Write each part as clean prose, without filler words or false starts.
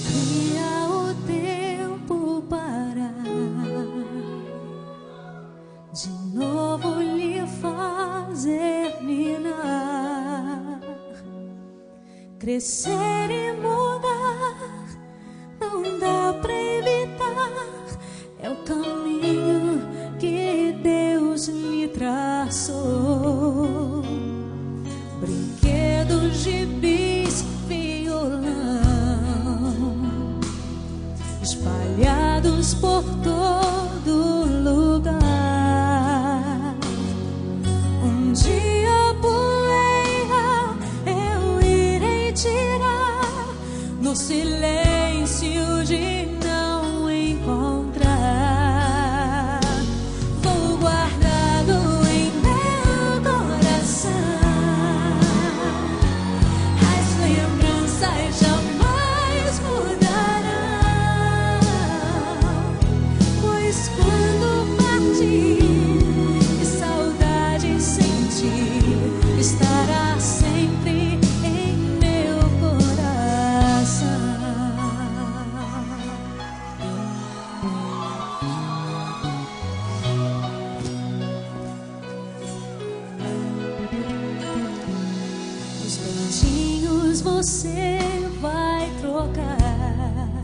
Cria o tempo para de novo lhe fazer minar, crescer e mudar. Não dá pra evitar, é o caminho que Deus lhe traçou. Brinquedos, gibis, violão, espalhados por todo lugar. Um dia a poeira eu irei tirar no silêncio de não encontrar. Vou guardá-lo em meu coração. As lembranças jamais mudarão, pois quando partir e saudade sentir, estará sempre em meu coração. Os beijinhos você vai trocar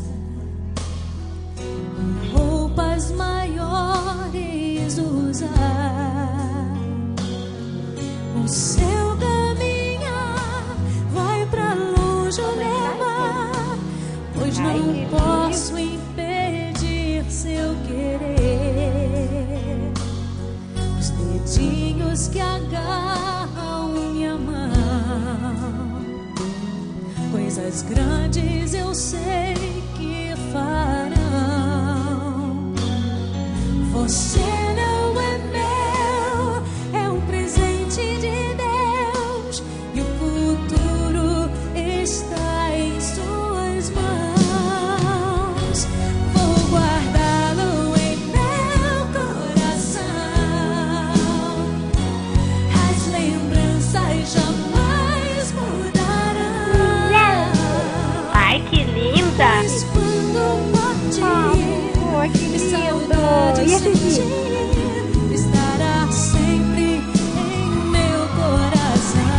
e roupas maiores usar. O seu caminhar vai pra longe o levar, pois não posso impedir seu querer. Os dedinhos que agarram minha mão, coisas grandes eu sei que farão. Você não é meu, é um presente de Deus, e o futuro está em suas mãos. Vou guardá-lo em meu coração. As lembranças jamais mudarão. Ai, que linda! Pois quando partir Amor, que e lindo! saudade E esse aqui? sentir, estará sempre em meu coração.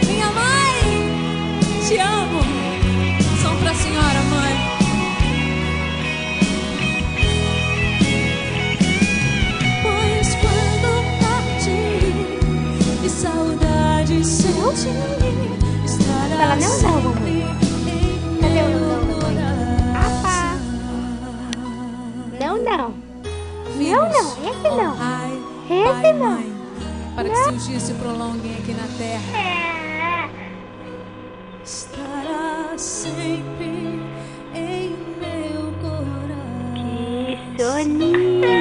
Minha mãe, te amo. São pra senhora, mãe. Pois quando partir e saudade sentir, estará Fala, não, sempre mamãe. em Cadê o meu não, mamãe? coração. Não, não. Filhos, Não, não, esse não. honrai Esse pai e não. mãe, para que seus dias se prolonguem aqui na terra. Estará sempre em meu coração. Que soninho!